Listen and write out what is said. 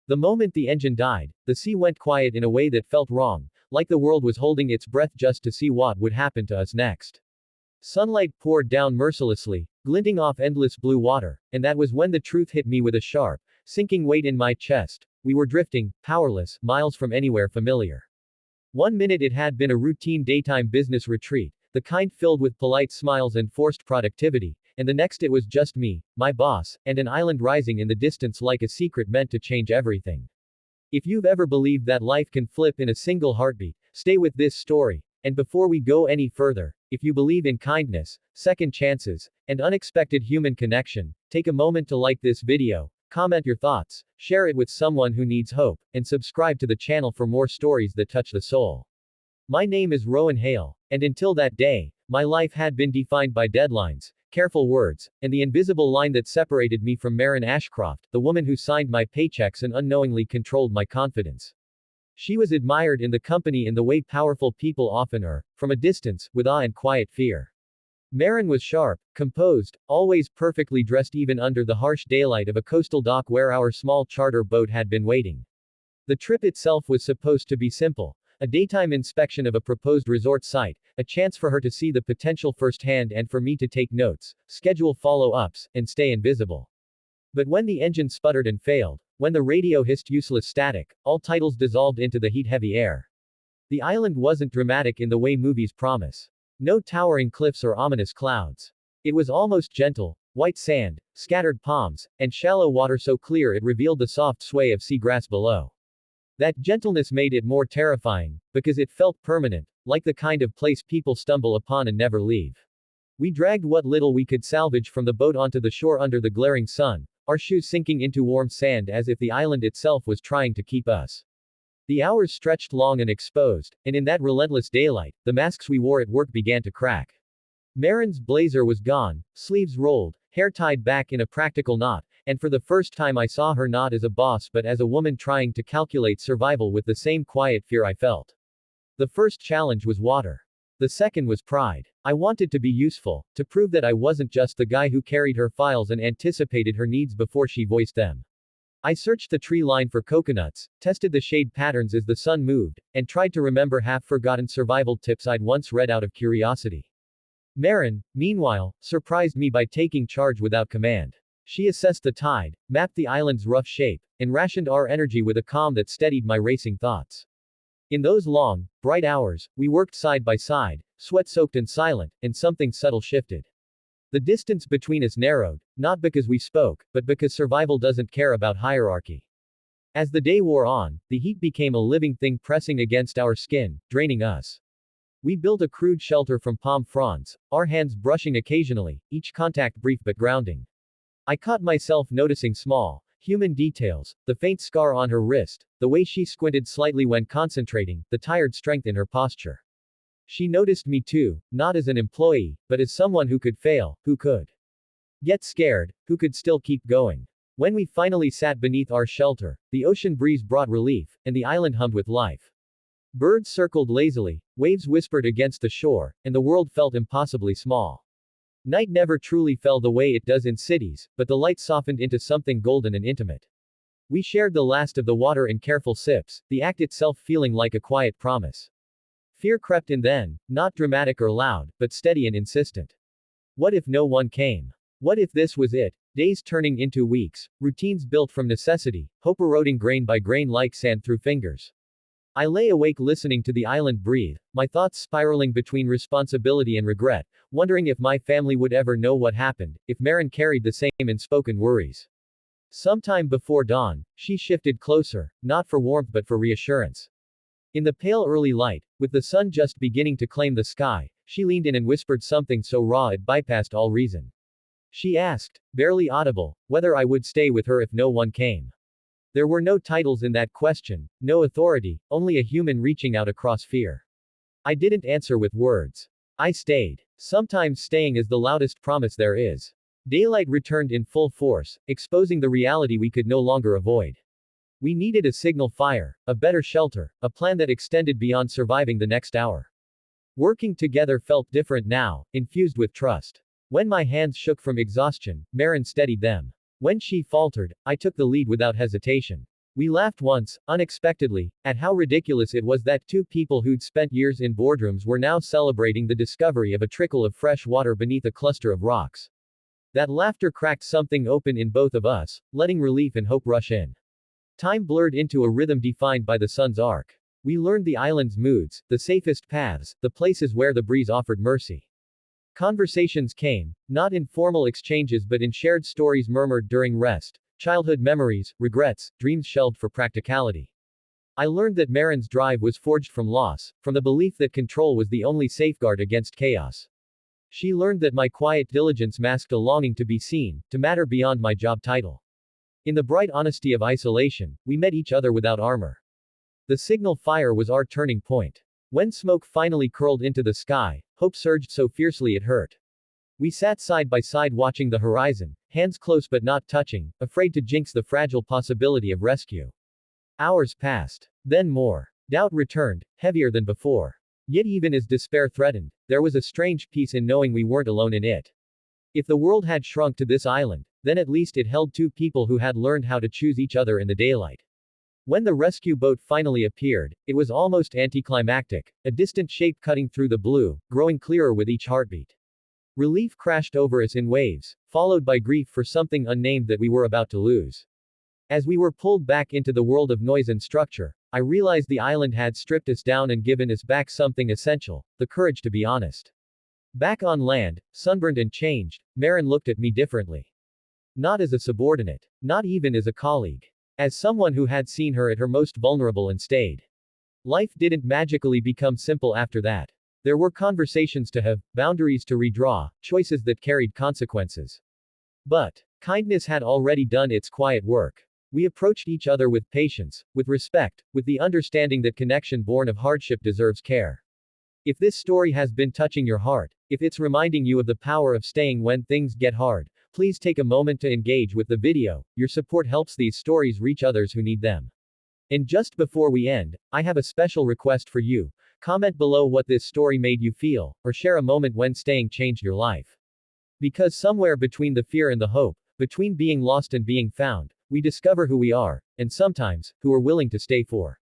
The moment the engine died, the sea went quiet in a way that felt wrong, like the world was holding its breath just to see what would happen to us next. Sunlight poured down mercilessly, glinting off endless blue water, and that was when the truth hit me with a sharp, sinking weight in my chest. We were drifting, powerless, miles from anywhere familiar. One minute it had been a routine daytime business retreat, the kind filled with polite smiles and forced productivity, and the next it was just me, my boss, and an island rising in the distance like a secret meant to change everything. If you've ever believed that life can flip in a single heartbeat, stay with this story. And before we go any further, if you believe in kindness, second chances, and unexpected human connection, take a moment to like this video, comment your thoughts, share it with someone who needs hope, and subscribe to the channel for more stories that touch the soul. My name is Rowan Hale, and until that day, my life had been defined by deadlines, careful words, and the invisible line that separated me from Marin Ashcroft, the woman who signed my paychecks and unknowingly controlled my confidence. She was admired in the company in the way powerful people often are, from a distance, with awe and quiet fear. Marin was sharp, composed, always perfectly dressed even under the harsh daylight of a coastal dock where our small charter boat had been waiting. The trip itself was supposed to be simple. A daytime inspection of a proposed resort site, a chance for her to see the potential firsthand and for me to take notes, schedule follow-ups, and stay invisible. But when the engine sputtered and failed, when the radio hissed useless static, all titles dissolved into the heat-heavy air. The island wasn't dramatic in the way movies promise. No towering cliffs or ominous clouds. It was almost gentle, white sand, scattered palms, and shallow water so clear it revealed the soft sway of seagrass below. That gentleness made it more terrifying, because it felt permanent, like the kind of place people stumble upon and never leave. We dragged what little we could salvage from the boat onto the shore under the glaring sun, our shoes sinking into warm sand as if the island itself was trying to keep us. The hours stretched long and exposed, and in that relentless daylight, the masks we wore at work began to crack. Marin's blazer was gone, sleeves rolled, hair tied back in a practical knot, and for the first time I saw her not as a boss but as a woman trying to calculate survival with the same quiet fear I felt. The first challenge was water. The second was pride. I wanted to be useful, to prove that I wasn't just the guy who carried her files and anticipated her needs before she voiced them. I searched the tree line for coconuts, tested the shade patterns as the sun moved, and tried to remember half-forgotten survival tips I'd once read out of curiosity. Marin, meanwhile, surprised me by taking charge without command. She assessed the tide, mapped the island's rough shape, and rationed our energy with a calm that steadied my racing thoughts. In those long, bright hours, we worked side by side, sweat-soaked and silent, and something subtle shifted. The distance between us narrowed, not because we spoke, but because survival doesn't care about hierarchy. As the day wore on, the heat became a living thing pressing against our skin, draining us. We built a crude shelter from palm fronds, our hands brushing occasionally, each contact brief but grounding. I caught myself noticing small, human details, the faint scar on her wrist, the way she squinted slightly when concentrating, the tired strength in her posture. She noticed me too, not as an employee, but as someone who could fail, who could get scared, who could still keep going. When we finally sat beneath our shelter, the ocean breeze brought relief, and the island hummed with life. Birds circled lazily, waves whispered against the shore, and the world felt impossibly small. Night never truly fell the way it does in cities, but the light softened into something golden and intimate. We shared the last of the water in careful sips, the act itself feeling like a quiet promise. Fear crept in then, not dramatic or loud, but steady and insistent. What if no one came? What if this was it? Days turning into weeks, routines built from necessity, hope eroding grain by grain like sand through fingers. I lay awake listening to the island breathe, my thoughts spiraling between responsibility and regret, wondering if my family would ever know what happened, if Marin carried the same unspoken worries. Sometime before dawn, she shifted closer, not for warmth but for reassurance. In the pale early light, with the sun just beginning to claim the sky, she leaned in and whispered something so raw it bypassed all reason. She asked, barely audible, whether I would stay with her if no one came. There were no titles in that question, no authority, only a human reaching out across fear. I didn't answer with words. I stayed. Sometimes staying is the loudest promise there is. Daylight returned in full force, exposing the reality we could no longer avoid. We needed a signal fire, a better shelter, a plan that extended beyond surviving the next hour. Working together felt different now, infused with trust. When my hands shook from exhaustion, Marin steadied them. When she faltered, I took the lead without hesitation. We laughed once, unexpectedly, at how ridiculous it was that two people who'd spent years in boardrooms were now celebrating the discovery of a trickle of fresh water beneath a cluster of rocks. That laughter cracked something open in both of us, letting relief and hope rush in. Time blurred into a rhythm defined by the sun's arc. We learned the island's moods, the safest paths, the places where the breeze offered mercy. Conversations came, not in formal exchanges but in shared stories murmured during rest, childhood memories, regrets, dreams shelved for practicality. I learned that Marin's drive was forged from loss, from the belief that control was the only safeguard against chaos. She learned that my quiet diligence masked a longing to be seen, to matter beyond my job title. In the bright honesty of isolation, we met each other without armor. The signal fire was our turning point. When smoke finally curled into the sky, hope surged so fiercely it hurt. We sat side by side watching the horizon, hands close but not touching, afraid to jinx the fragile possibility of rescue. Hours passed. Then more. Doubt returned, heavier than before. Yet even as despair threatened, there was a strange peace in knowing we weren't alone in it. If the world had shrunk to this island, then at least it held two people who had learned how to choose each other in the daylight. When the rescue boat finally appeared, it was almost anticlimactic, a distant shape cutting through the blue, growing clearer with each heartbeat. Relief crashed over us in waves, followed by grief for something unnamed that we were about to lose. As we were pulled back into the world of noise and structure, I realized the island had stripped us down and given us back something essential, the courage to be honest. Back on land, sunburned and changed, Marin looked at me differently. Not as a subordinate. Not even as a colleague. As someone who had seen her at her most vulnerable and stayed. Life didn't magically become simple after that. There were conversations to have, boundaries to redraw, choices that carried consequences. But kindness had already done its quiet work. We approached each other with patience, with respect, with the understanding that connection born of hardship deserves care. If this story has been touching your heart, if it's reminding you of the power of staying when things get hard, please take a moment to engage with the video. Your support helps these stories reach others who need them. And just before we end, I have a special request for you. Comment below what this story made you feel, or share a moment when staying changed your life. Because somewhere between the fear and the hope, between being lost and being found, we discover who we are, and sometimes, who we're willing to stay for.